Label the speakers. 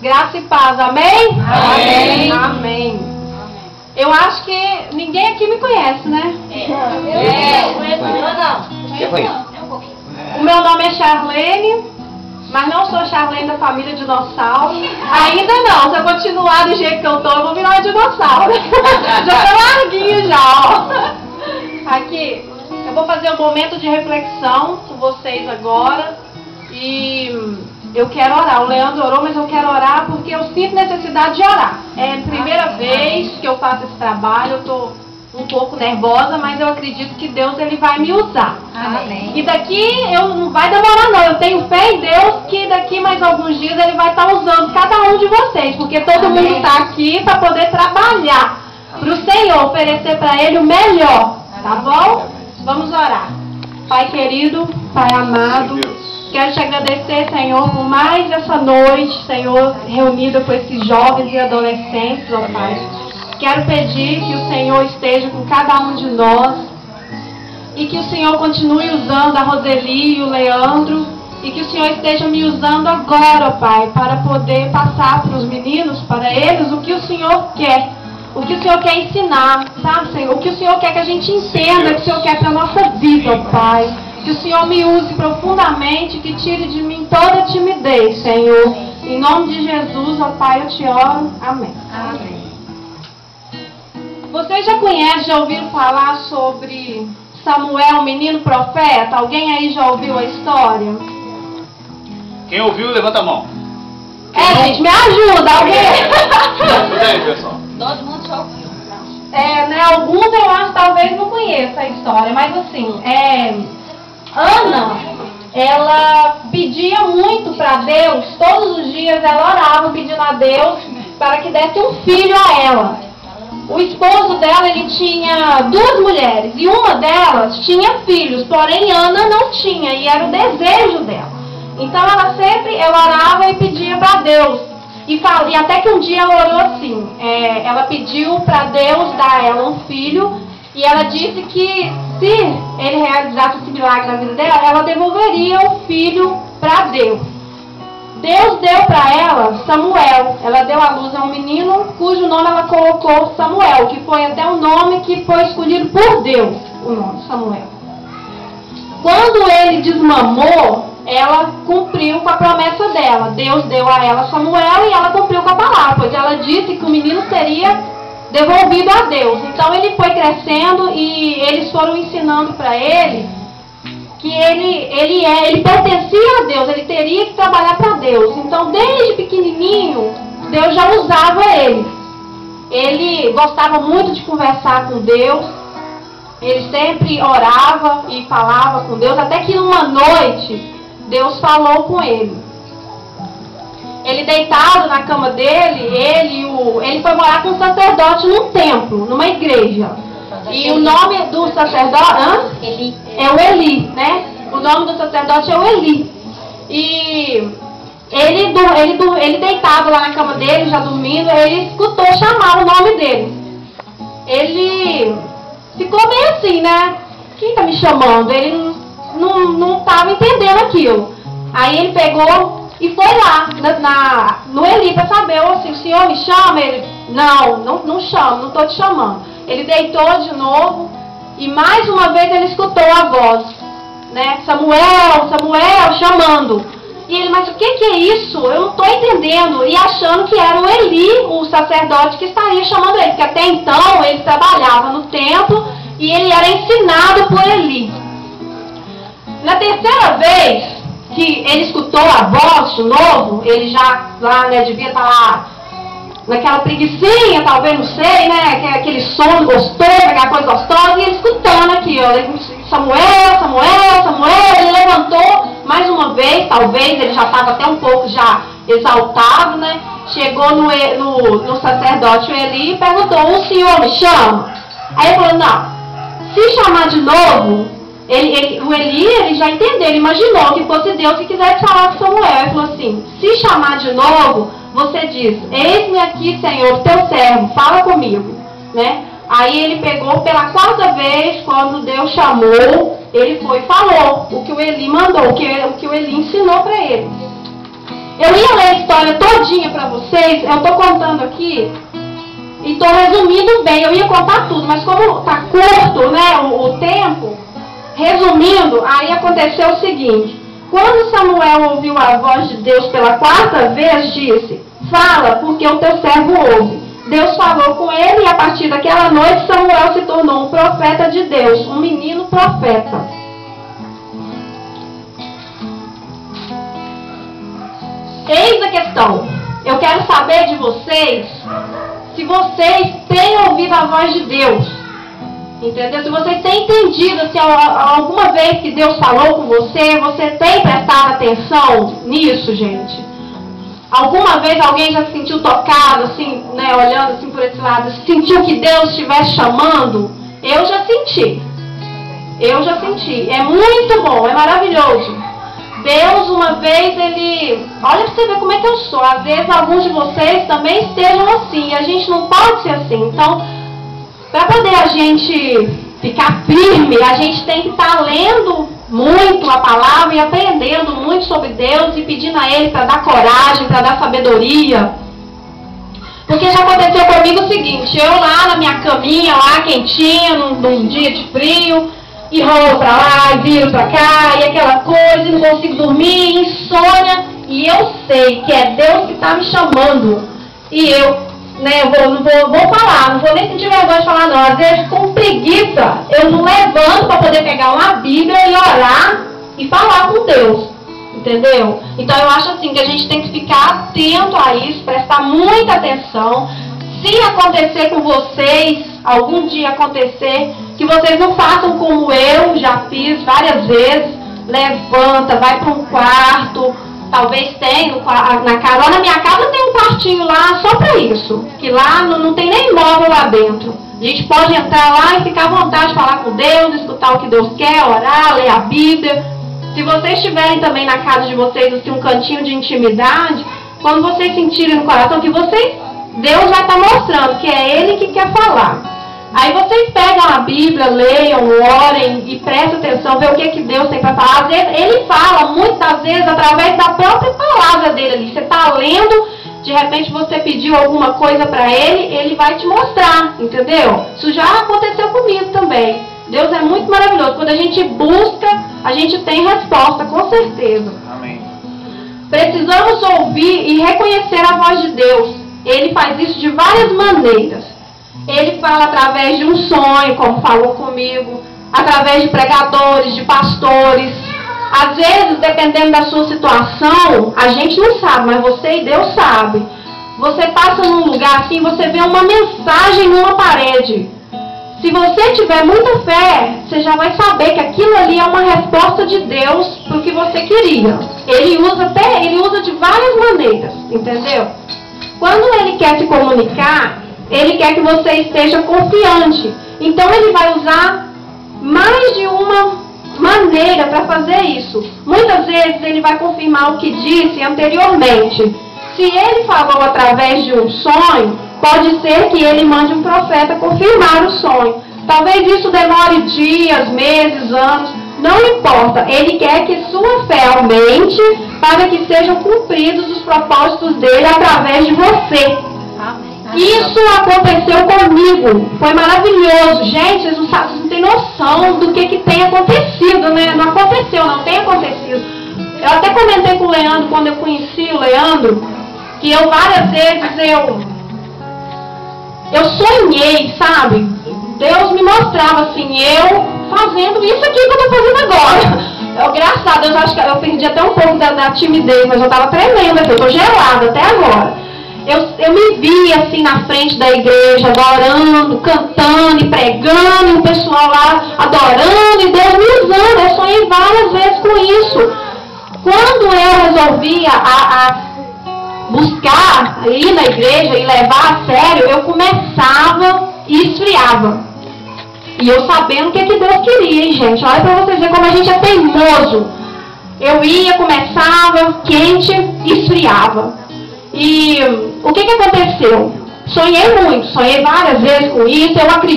Speaker 1: Graça e paz, amém?
Speaker 2: Amém.
Speaker 1: Amém. Eu acho que ninguém aqui me conhece, né?
Speaker 2: Eu conheço.
Speaker 1: O meu nome é Charlene, mas não sou Charlene da família dinossauro. Ainda não, se eu continuar do jeito que eu tô, eu vou virar uma dinossauro. Já tô larguinho já, ó. Aqui, eu vou fazer um momento de reflexão com vocês agora. E eu quero orar. O Leandro orou, mas eu quero orar porque eu sinto necessidade de orar. É a primeira vez que eu faço esse trabalho, eu tô um pouco nervosa, mas eu acredito que Deus ele vai me usar.
Speaker 2: Amém.
Speaker 1: E daqui não vai demorar não, eu tenho fé em Deus que daqui mais alguns dias ele vai estar usando cada um de vocês, porque todo mundo está aqui para poder trabalhar para o Senhor, oferecer para Ele o melhor, tá bom? Vamos orar. Pai querido, Pai amado, quero te agradecer, Senhor, por mais essa noite, Senhor, reunida com esses jovens e adolescentes, ó Pai. Quero pedir que o Senhor esteja com cada um de nós e que o Senhor continue usando a Roseli e o Leandro e que o Senhor esteja me usando agora, Pai, para poder passar para os meninos, para eles, o que o Senhor quer. O que o Senhor quer ensinar, tá, Senhor? O que o Senhor quer que a gente entenda, o que o Senhor quer para a nossa vida, ó Pai. Que o Senhor me use profundamente, que tire de mim toda timidez, Senhor. Em nome de Jesus, ó Pai, eu te oro. Amém.
Speaker 2: Amém.
Speaker 1: Vocês já conhecem, já ouviram falar sobre Samuel, menino profeta? Alguém aí já ouviu a história?
Speaker 3: Quem ouviu, levanta a mão.
Speaker 1: Gente, me ajuda, alguém?
Speaker 3: Ajuda aí, pessoal.
Speaker 2: Todo mundo já ouviu.
Speaker 1: Né, alguns eu acho talvez não conheçam a história, mas assim, Ana, ela pedia muito para Deus, todos os dias ela orava pedindo a Deus para que desse um filho a ela. O esposo dela, ele tinha 2 mulheres e uma delas tinha filhos, porém Ana não tinha e era o desejo dela. Então ela orava e pedia para Deus. E até que um dia ela orou assim, ela pediu para Deus dar a ela um filho e ela disse que se ele realizasse esse milagre na vida dela, ela devolveria o filho para Deus. Deus deu para ela Samuel. Ela deu à luz a um menino cujo nome ela colocou Samuel, que foi até o nome que foi escolhido por Deus, o nome Samuel. Quando ele desmamou, ela cumpriu com a promessa dela. Deus deu a ela Samuel e ela cumpriu com a palavra, pois ela disse que o menino seria devolvido a Deus. Então ele foi crescendo e eles foram ensinando para ele que ele pertencia a Deus, ele teria que trabalhar para Deus. Então, desde pequenininho, Deus já usava ele. Ele gostava muito de conversar com Deus, ele sempre orava e falava com Deus, até que uma noite, Deus falou com ele. Ele deitado na cama dele, ele foi morar com um sacerdote num templo, numa igreja. E o nome do sacerdote é o Eli, né? O nome do sacerdote é o Eli. E ele deitado lá na cama dele, já dormindo, ele escutou chamar o nome dele. Ele ficou meio assim, né? Quem tá me chamando? Ele não estava entendendo aquilo. Aí ele pegou e foi lá no Eli para saber, assim, o senhor me chama? Ele, não chama, não estou te chamando. Ele deitou de novo e mais uma vez ele escutou a voz, né? Samuel, Samuel, chamando. E ele, mas o que é isso? Eu não estou entendendo. E achando que era o Eli, o sacerdote, que estaria chamando ele. Porque até então ele trabalhava no templo e ele era ensinado por Eli. Na terceira vez que ele escutou a voz de novo, ele já lá, né, devia estar lá naquela preguicinha, talvez, não sei, né? Aquele sono gostoso, aquela coisa gostosa, e ele escutando aqui, ó, Samuel, Samuel, Samuel, ele levantou mais uma vez, talvez, ele já estava até um pouco já exaltado, né? Chegou no sacerdote Eli e perguntou, o senhor me chama? Aí ele falou, não, se chamar de novo, o Eli, ele já entendeu, ele imaginou que fosse Deus que quisesse falar com Samuel. Ele falou assim, se chamar de novo, você diz, eis-me aqui, Senhor, teu servo, fala comigo, né? Aí ele pegou pela 4ª vez, quando Deus chamou, ele foi e falou o que o Eli mandou, o que o Eli ensinou para ele. Eu ia ler a história todinha para vocês, eu estou contando aqui e estou resumindo bem. Eu ia contar tudo, mas como está curto, né, o tempo, resumindo, aí aconteceu o seguinte. Quando Samuel ouviu a voz de Deus pela 4ª vez, disse: fala, porque o teu servo ouve. Deus falou com ele e a partir daquela noite Samuel se tornou um profeta de Deus, um menino profeta. Eis a questão. Eu quero saber de vocês se vocês têm ouvido a voz de Deus. Entendeu? Se vocês têm entendido, se alguma vez que Deus falou com você, você tem prestado atenção nisso, gente? Alguma vez alguém já se sentiu tocado, assim, né, olhando assim por esse lado, sentiu que Deus estivesse chamando? Eu já senti. Eu já senti. É muito bom, é maravilhoso. Deus, uma vez, Ele... Olha pra você ver como é que eu sou. Às vezes, alguns de vocês também estejam assim. E a gente não pode ser assim. Então, para poder a gente ficar firme, a gente tem que estar lendo muito a palavra e aprendendo muito sobre Deus e pedindo a Ele para dar coragem, para dar sabedoria. Porque já aconteceu comigo o seguinte, eu lá na minha caminha, lá quentinha, num dia de frio, e rolo para lá, e viro para cá, e aquela coisa, e não consigo dormir, insônia, e eu sei que é Deus que está me chamando. E eu, né, vou falar, não vou nem sentir vergonha de falar não. Às vezes com preguiça, eu não levanto para poder pegar uma Bíblia e orar e falar com Deus. Entendeu? Então eu acho assim que a gente tem que ficar atento a isso, prestar muita atenção. Se acontecer com vocês, algum dia acontecer, que vocês não façam como eu já fiz várias vezes. Levanta, vai para um quarto. Talvez tenha na casa. Lá na minha casa tem um quartinho lá só para isso. Que lá não tem nem móvel lá dentro. A gente pode entrar lá e ficar à vontade de falar com Deus, escutar o que Deus quer, orar, ler a Bíblia. Se vocês tiverem também na casa de vocês assim, um cantinho de intimidade, quando vocês sentirem no coração que Deus vai estar mostrando que é Ele que quer falar. Aí vocês pegam a Bíblia, leiam, orem e prestem atenção, ver o que Deus tem para falar. Às vezes, Ele fala, muitas vezes, através da própria palavra dele ali. Você está lendo, de repente você pediu alguma coisa para Ele vai te mostrar, entendeu? Isso já aconteceu comigo também. Deus é muito maravilhoso. Quando a gente busca, a gente tem resposta, com certeza.
Speaker 3: Amém.
Speaker 1: Precisamos ouvir e reconhecer a voz de Deus. Ele faz isso de várias maneiras. Ele fala através de um sonho, como falou comigo, através de pregadores, de pastores. Às vezes, dependendo da sua situação, a gente não sabe, mas você e Deus sabe. Você passa num lugar assim, você vê uma mensagem numa parede. Se você tiver muita fé, você já vai saber que aquilo ali é uma resposta de Deus para o que você queria. Ele usa de várias maneiras, entendeu? Quando Ele quer se comunicar, Ele quer que você esteja confiante. Então Ele vai usar mais de uma maneira para fazer isso. Muitas vezes Ele vai confirmar o que disse anteriormente. Se Ele falou através de um sonho, pode ser que Ele mande um profeta confirmar o sonho. Talvez isso demore dias, meses, anos, não importa. Ele quer que sua fé aumente para que sejam cumpridos os propósitos dele através de você. Isso aconteceu comigo. Foi maravilhoso. Gente, vocês não têm noção do que tem acontecido, né? Não aconteceu, não tem acontecido. Eu até comentei com o Leandro, quando eu conheci o Leandro, que eu várias vezes eu sonhei, sabe? Deus me mostrava assim, eu fazendo isso aqui que eu estou fazendo agora. Graças a Deus, acho que eu perdi até um pouco da timidez, mas eu estava tremendo aqui, eu estou gelada até agora. Eu me vi assim na frente da igreja, adorando, cantando e pregando, e o pessoal lá adorando, e Deus me usando. Eu sonhei várias vezes com isso. Quando eu resolvi buscar, ir na igreja e levar a sério, eu começava e esfriava. E eu sabendo o que Deus queria, hein, gente? Olha pra vocês verem como a gente é teimoso. Eu ia, começava quente e esfriava. E o que aconteceu? Sonhei muito, sonhei várias vezes com isso, eu acredito.